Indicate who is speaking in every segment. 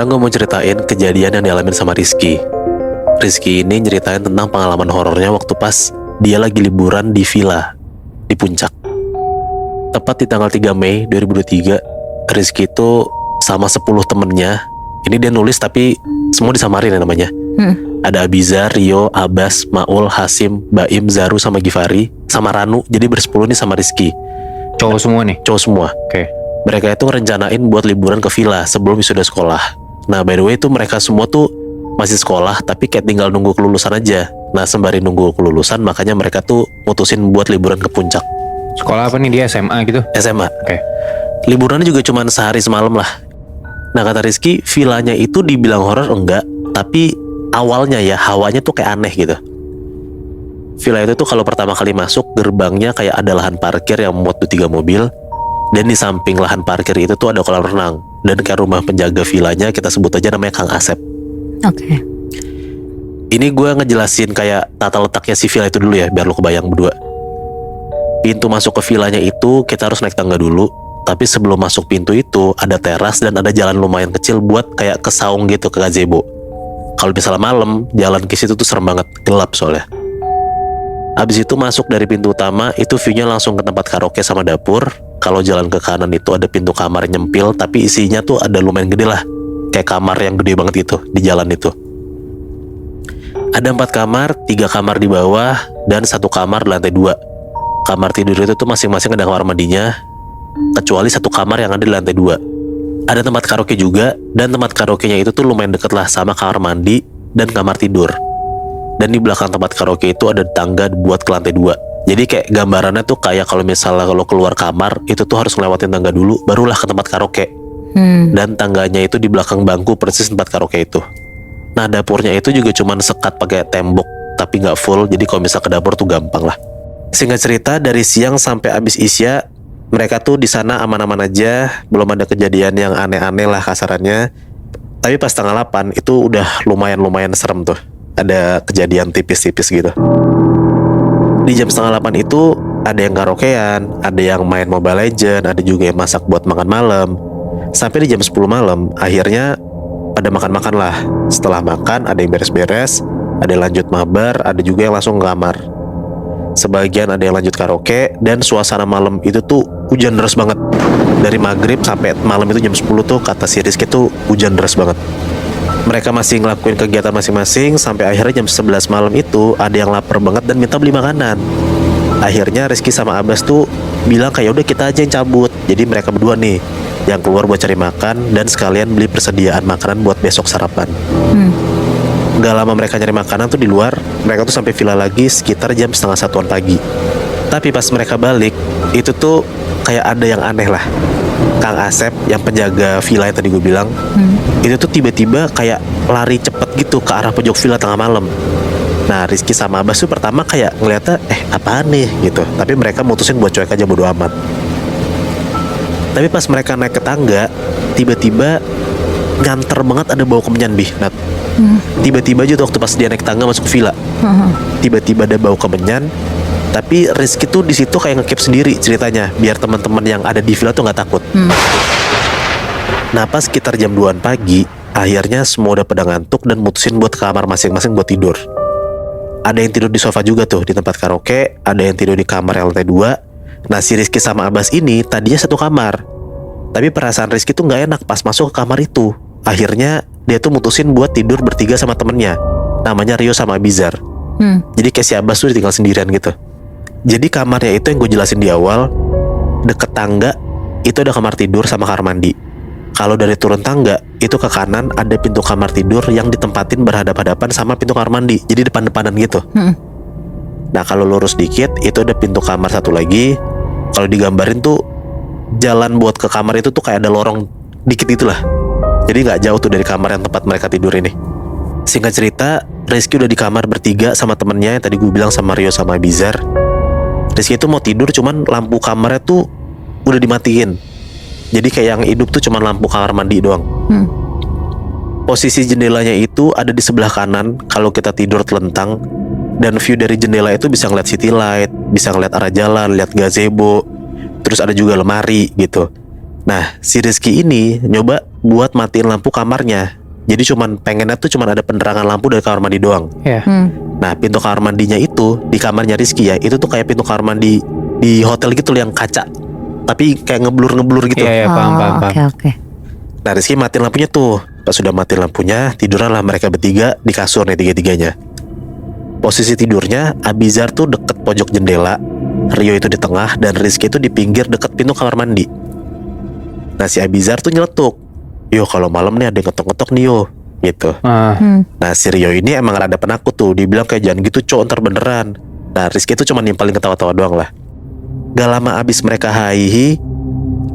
Speaker 1: Sekarang gue mau ceritain kejadian yang dialamin sama Rizky. Rizky ini nyeritain tentang pengalaman horornya waktu pas dia lagi liburan di villa di Puncak. Tepat di tanggal 3 Mei 2023, Rizky itu sama 10 temennya. Ini dia nulis tapi semua disamarin ya namanya. Ada Abizar, Rio, Abbas, Maul, Hasim, Baim, Zaru, sama Gifari, sama Ranu. Jadi bersepuluh nih sama Rizky.
Speaker 2: Cowok semua nih?
Speaker 1: Cowok semua.
Speaker 2: Oke.
Speaker 1: Mereka itu ngerencanain buat liburan ke villa sebelum wisuda sekolah. Nah by the way itu mereka semua tuh masih sekolah tapi kayak tinggal nunggu kelulusan aja. Nah sembari nunggu kelulusan makanya mereka tuh mutusin buat liburan ke Puncak.
Speaker 2: Sekolah apa nih dia, SMA gitu?
Speaker 1: SMA.
Speaker 2: Oke.
Speaker 1: Liburannya juga cuma sehari semalam lah. Nah kata Rizky, villanya itu dibilang horor enggak, tapi awalnya ya hawanya tuh kayak aneh gitu. Villa itu tuh kalau pertama kali masuk gerbangnya kayak ada lahan parkir yang muat 3 mobil. Dan di samping lahan parkir itu tuh ada kolam renang. Dan kayak rumah penjaga villanya kita sebut aja namanya Kang Asep.
Speaker 3: Oke.
Speaker 1: Ini gue ngejelasin kayak tata letaknya si villa itu dulu ya, biar lo kebayang berdua. Pintu masuk ke villanya itu kita harus naik tangga dulu. Tapi sebelum masuk pintu itu ada teras dan ada jalan lumayan kecil buat kayak ke saung gitu, ke gazebo. Kalau misalnya malam, jalan ke situ tuh serem banget, gelap soalnya. Abis itu masuk dari pintu utama, itu view-nya langsung ke tempat karaoke sama dapur. Kalau jalan ke kanan itu ada pintu kamar nyempil, tapi isinya tuh ada lumayan gede lah. Kayak kamar yang gede banget itu, di jalan itu. Ada 4 kamar, 3 kamar di bawah, dan 1 kamar di lantai 2. Kamar tidur itu tuh masing-masing ada kamar mandinya, kecuali 1 kamar yang ada di lantai 2. Ada tempat karaoke juga, dan tempat karaoke-nya itu tuh lumayan deket lah sama kamar mandi dan kamar tidur. Dan di belakang tempat karaoke itu ada tangga buat ke lantai 2. Jadi kayak gambarannya tuh kayak kalau misalnya kalau keluar kamar itu tuh harus ngelewatin tangga dulu, barulah ke tempat karaoke. Dan tangganya itu di belakang bangku persis tempat karaoke itu. Nah dapurnya itu juga cuman sekat pakai tembok, tapi nggak full. Jadi kalau misal ke dapur tuh gampang lah. Singkat cerita dari siang sampai abis isya mereka tuh di sana aman-aman aja, belum ada kejadian yang aneh-aneh lah kasarannya. Tapi pas tanggal 8 itu udah lumayan serem tuh. Ada kejadian tipis-tipis gitu. Di jam setengah 8 itu ada yang karaokean, ada yang main Mobile Legend, ada juga yang masak buat makan malam. Sampai di jam 10 malam akhirnya pada makan-makan lah. Setelah makan ada yang beres-beres, ada yang lanjut mabar, ada juga yang langsung ke kamar. Sebagian ada yang lanjut karaoke. Dan suasana malam itu tuh hujan deras banget. Dari maghrib sampai malam itu jam 10 tuh kata si Rizky tuh hujan deras banget. Mereka masih ngelakuin kegiatan masing-masing sampai akhirnya jam 11 malam itu ada yang lapar banget dan minta beli makanan. Akhirnya Rizky sama Abbas tuh bilang kayak udah kita aja yang cabut. Jadi mereka berdua nih yang keluar buat cari makan dan sekalian beli persediaan makanan buat besok sarapan. Gak lama mereka nyari makanan tuh di luar, mereka tuh sampai villa lagi sekitar jam setengah 1-an pagi. Tapi pas mereka balik, itu tuh kayak ada yang aneh lah. Kang Asep yang penjaga villa yang tadi gue bilang, itu tuh tiba-tiba kayak lari cepet gitu ke arah pojok villa tengah malam. Nah Rizky sama Abbas tuh pertama kayak ngeliatnya apaan nih gitu. Tapi mereka mutusin buat cuek aja, bodo amat. Tapi pas mereka naik ke tangga, tiba-tiba nganter banget ada bau kemenyan Nat. Tiba-tiba aja tuh waktu pas dia naik tangga masuk villa, tiba-tiba ada bau kemenyan. Tapi Rizky tuh di situ kayak nge-keep sendiri ceritanya, biar teman-teman yang ada di villa tuh nggak takut. Nah pas sekitar jam 2-an pagi, akhirnya semua udah pada ngantuk dan mutusin buat ke kamar masing-masing buat tidur. Ada yang tidur di sofa juga tuh di tempat karaoke, ada yang tidur di kamar yang lantai 2. Nah si Rizky sama Abbas ini tadinya satu kamar. Tapi perasaan Rizky tuh nggak enak pas masuk ke kamar itu. Akhirnya dia tuh mutusin buat tidur bertiga sama temennya, namanya Rio sama Abizar. Jadi kayak si Abbas tuh tinggal sendirian gitu. Jadi kamarnya itu yang gue jelasin di awal, deket tangga itu ada kamar tidur sama kamar mandi. Kalau dari turun tangga itu ke kanan ada pintu kamar tidur yang ditempatin berhadap-hadapan sama pintu kamar mandi, jadi depan-depanan gitu. Nah kalau lurus dikit itu ada pintu kamar satu lagi. Kalau digambarin tuh jalan buat ke kamar itu tuh kayak ada lorong dikit itulah. Jadi gak jauh tuh dari kamar yang tempat mereka tidur ini. Singkat cerita, Rizky udah di kamar bertiga sama temennya yang tadi gue bilang sama Rio sama Abizar. Rizky itu mau tidur cuman lampu kamarnya tuh udah dimatiin. Jadi kayak yang hidup tuh cuman lampu kamar mandi doang. Posisi jendelanya itu ada di sebelah kanan kalau kita tidur telentang. Dan view dari jendela itu bisa ngeliat city light, bisa ngeliat arah jalan, lihat gazebo. Terus ada juga lemari gitu. Nah si Rizky ini nyoba buat matiin lampu kamarnya. Jadi pengennya tuh cuman ada penerangan lampu dari kamar mandi doang.
Speaker 2: Ya.
Speaker 1: Nah, pintu kamar mandinya itu di kamarnya Rizky ya, itu tuh kayak pintu kamar mandi di hotel gitu loh yang kaca, tapi kayak ngeblur gitu.
Speaker 2: Iya, paham.
Speaker 3: Oke.
Speaker 1: Nah, Rizky matiin lampunya tuh. Pas sudah matiin lampunya, tiduran lah mereka bertiga di kasur nih, tiga-tiganya. Posisi tidurnya, Abizar tuh deket pojok jendela, Rio itu di tengah, dan Rizky itu di pinggir deket pintu kamar mandi. Nah, si Abizar tuh nyeletuk, "Yo, kalau malam nih ada yang ngetok-ngetok nih yo," gitu. Nah, si Rio ini emang rada penakut tuh. Dibilang kayak, "Jangan gitu cowok, ntar beneran." Nah, Rizky itu cuma nimpalin ketawa-tawa doang lah. Gak lama abis mereka haihi,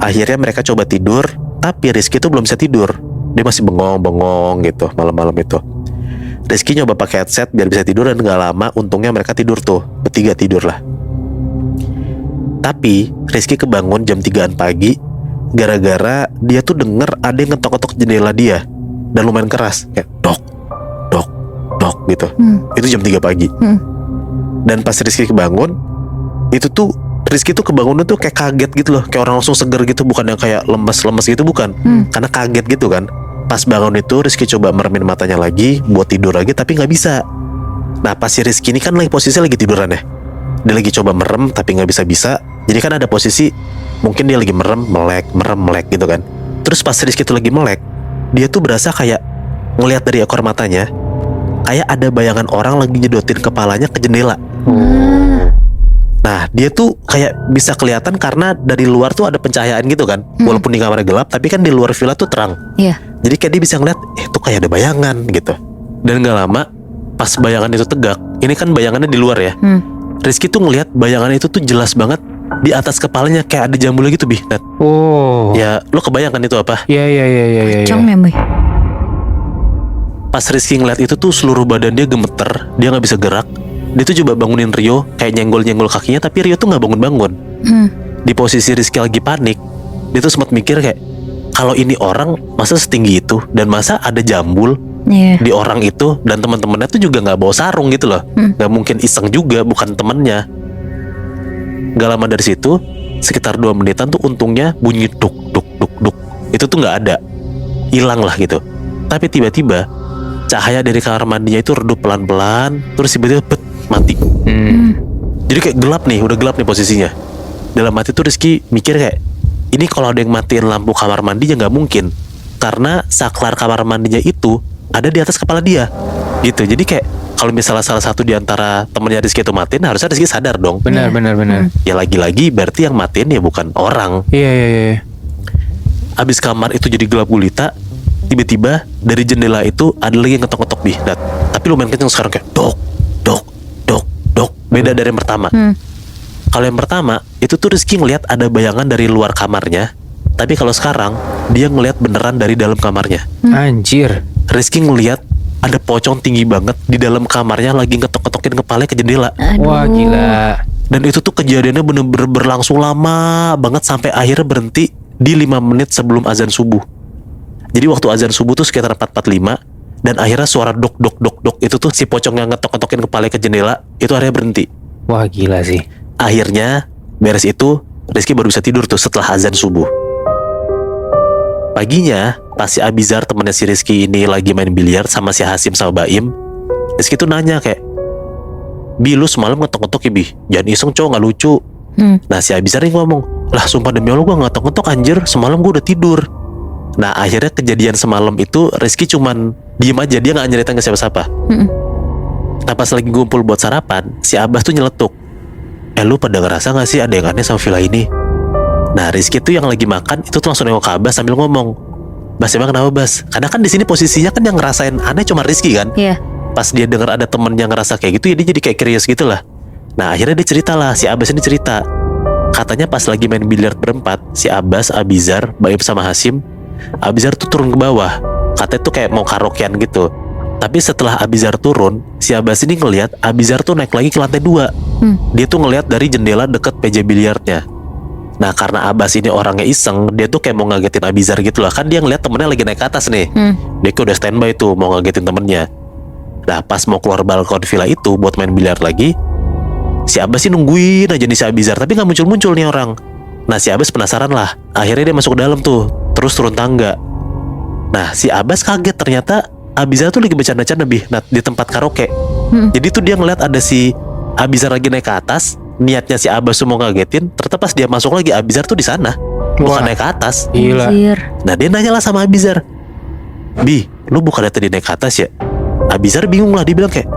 Speaker 1: akhirnya mereka coba tidur. Tapi Rizky itu belum bisa tidur. Dia masih bengong-bengong gitu malam-malam itu. Rizky nyoba pakai headset biar bisa tidur, dan gak lama untungnya mereka tidur tuh. Bertiga tidur lah. Tapi Rizky kebangun jam 3-an pagi gara-gara dia tuh denger ada yang ngetok-ngetok jendela dia. Dan lumayan keras, kayak dok, dok, dok gitu. Itu jam 3 pagi. Dan pas Rizky kebangun, itu tuh Rizky tuh kebangunnya tuh kayak kaget gitu loh. Kayak orang langsung seger gitu. Bukan yang kayak lemes-lemes gitu, bukan. Karena kaget gitu kan. Pas bangun itu Rizky coba meremin matanya lagi buat tidur lagi, tapi gak bisa. Nah, pas si Rizky ini kan lagi posisinya lagi tiduran ya. Dia lagi coba merem tapi gak bisa-bisa. Jadi kan ada posisi mungkin dia lagi merem, melek gitu kan. Terus pas Rizky itu lagi melek, dia tuh berasa kayak ngelihat dari ekor matanya kayak ada bayangan orang lagi nyedotin kepalanya ke jendela. Nah, dia tuh kayak bisa kelihatan karena dari luar tuh ada pencahayaan gitu kan. Walaupun di kamarnya gelap, tapi kan di luar villa tuh terang.
Speaker 3: Iya.
Speaker 1: Jadi kayak dia bisa ngeliat, tuh kayak ada bayangan gitu. Dan gak lama, pas bayangan itu tegak, ini kan bayangannya di luar ya. Rizky tuh ngeliat bayangan itu tuh jelas banget di atas kepalanya, kayak ada jambulnya gitu, Bi. Nat.
Speaker 2: Oh.
Speaker 1: Ya, lo kebayangkan itu apa?
Speaker 2: Iya.
Speaker 3: Pocong ya, Boy.
Speaker 1: Pas Rizky ngeliat itu tuh seluruh badan dia gemeter, dia gak bisa gerak. Dia tuh coba bangunin Rio, kayak nyenggol-nyenggol kakinya, tapi Rio tuh gak bangun-bangun. Di posisi Rizky lagi panik, dia tuh sempat mikir kayak, kalau ini orang masa setinggi itu, dan masa ada jambul di orang itu, dan teman-temannya tuh juga gak bawa sarung gitu loh. Gak mungkin iseng juga, bukan temennya. Gak lama dari situ, sekitar 2 menitan tuh untungnya bunyi duk duk duk duk. Itu tuh gak ada, hilang lah gitu. Tapi tiba-tiba cahaya dari kamar mandinya itu redup pelan-pelan, terus tiba-tiba mati. Jadi kayak gelap nih, udah gelap nih posisinya. Dalam hati tuh Rizky mikir kayak, ini kalau ada yang matiin lampu kamar mandinya nggak mungkin, karena saklar kamar mandinya itu ada di atas kepala dia gitu. Jadi kayak kalau misalnya salah satu di antara temennya Rizky itu matiin, harusnya Rizky sadar dong.
Speaker 2: Benar.
Speaker 1: Ya lagi-lagi berarti yang matiin ya bukan orang.
Speaker 2: Iya.
Speaker 1: Abis kamar itu jadi gelap gulita, tiba-tiba dari jendela itu ada lagi yang ngetok-ngetok, Bi. Tapi lumayan kenceng sekarang, kayak dok, dok, dok, dok. Beda dari yang pertama. Kalau yang pertama itu tuh Rizky ngelihat ada bayangan dari luar kamarnya, tapi kalau sekarang dia ngelihat beneran dari dalam kamarnya.
Speaker 2: Anjir.
Speaker 1: Rizky ngelihat ada pocong tinggi banget di dalam kamarnya lagi ngetok-ngetokin kepalanya ke jendela.
Speaker 2: Wah, gila.
Speaker 1: Dan itu tuh kejadiannya bener-bener berlangsung lama banget, sampai akhirnya berhenti di 5 menit sebelum azan subuh. Jadi waktu azan subuh tuh sekitar 4:45, dan akhirnya suara dok dok dok dok itu tuh si pocong yang ngetok-ngetokin kepalanya ke jendela itu akhirnya berhenti.
Speaker 2: Wah, gila sih.
Speaker 1: Akhirnya beres itu Rizky baru bisa tidur tuh setelah azan subuh. Paginya pas si Abizar temannya si Rizky ini lagi main biliar sama si Hasim sama Baim, Rizky tuh nanya kayak, "Bi, lu semalam ngetok-ngetok ya, Bi? Jangan iseng cowok, gak lucu." Nah, si Abizar ini ngomong, "Lah sumpah demi Allah gue gak ngetok-ngetok anjir, semalam gue udah tidur." Nah, akhirnya kejadian semalam itu Rizky cuman diem aja, dia gak nyeritain ke siapa-siapa. Nah, pas lagi ngumpul buat sarapan, si Abbas tuh nyeletuk, "Lu pada ngerasa gak sih ada yang aneh sama villa ini?" Nah, Rizky tuh yang lagi makan itu tuh langsung nengok ke Abbas sambil ngomong, "Bas, emang kenapa, Bas?" Karena kan di sini posisinya kan yang ngerasain aneh cuma Rizky kan.
Speaker 3: Iya.
Speaker 1: Pas dia dengar ada temen yang ngerasa kayak gitu, ya dia jadi kayak curious gitu lah. Nah, akhirnya dia cerita lah, si Abbas ini cerita. Katanya pas lagi main biliar berempat, si Abbas, Abizar, Baim sama Hasim, Abizar tuh turun ke bawah. Katanya tuh kayak mau karaokean gitu. Tapi setelah Abizar turun, si Abbas ini ngelihat Abizar tuh naik lagi ke lantai 2. Dia tuh ngelihat dari jendela deket meja biliarnya. Nah, karena Abbas ini orangnya iseng, dia tuh kayak mau ngagetin Abizar gitu lah. Kan dia ngelihat temennya lagi naik ke atas nih. Dia kayak udah standby tuh mau ngagetin temennya. Nah, pas mau keluar balkon villa itu buat main biliar lagi, si Abbas sih nungguin aja nih si Abizar, tapi gak muncul-muncul nih orang. Nah, si Abbas penasaran lah. Akhirnya dia masuk ke dalam tuh, terus turun tangga. Nah si Abbas kaget ternyata Abizar tuh lagi bercanda-canda di tempat karaoke. Jadi tuh dia ngeliat ada si Abizar lagi naik ke atas. Niatnya si Abbas tuh mau ngagetin, ternyata pas dia masuk lagi Abizar tuh di sana, bukan
Speaker 2: Wah.
Speaker 1: naik ke atas.
Speaker 2: Gila.
Speaker 3: Anjir.
Speaker 1: Nah dia nanya lah sama Abizar, Bi, lu bukan tadi naik ke atas ya? Abizar bingung lah, dia bilang kayak,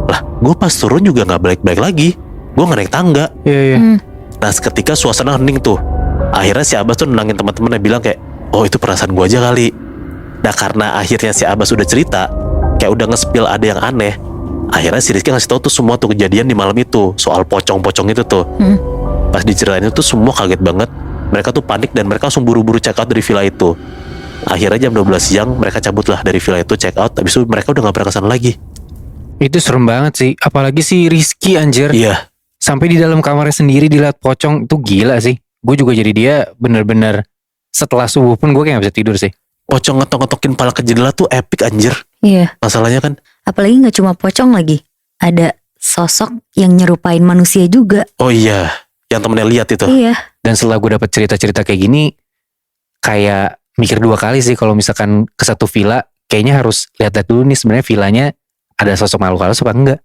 Speaker 1: lah gue pas turun juga gak balik-balik lagi, gue gak naik tangga.
Speaker 2: Iya, iya.
Speaker 1: Nah seketika suasana hening tuh. Akhirnya si Abbas tuh nenangin teman-temannya, bilang kayak, oh itu perasaan gue aja kali. Nah karena akhirnya si Abbas udah cerita, kayak udah nge-spill ada yang aneh, akhirnya si Rizky ngasih tau tuh semua tuh kejadian di malam itu, soal pocong-pocong itu tuh. Pas diceritain itu semua kaget banget. Mereka tuh panik dan mereka langsung buru-buru check out dari villa itu. Akhirnya jam 12 siang mereka cabut lah dari villa itu, check out. Habis itu mereka udah gak pernah kesana lagi.
Speaker 2: Itu serem banget sih. Apalagi si Rizky anjir.
Speaker 1: Iya.
Speaker 2: Sampai di dalam kamarnya sendiri dilihat pocong. Itu gila sih. Gue juga jadi dia bener-bener setelah subuh pun gue kayak gak bisa tidur sih.
Speaker 1: Pocong ngetok-ngetokin pala ke jendela tuh epic anjir.
Speaker 3: Iya.
Speaker 1: Masalahnya kan,
Speaker 3: Apalagi nggak cuma pocong lagi. Ada sosok yang nyerupain manusia juga.
Speaker 1: oh iya, yang temennya lihat itu.
Speaker 3: Iya.
Speaker 2: Dan setelah gue dapet cerita-cerita kayak gini, kayak mikir 2 kali sih kalau misalkan ke satu villa, kayaknya harus lihat-lihat dulu nih sebenarnya villanya ada sosok makhluk halus apa enggak.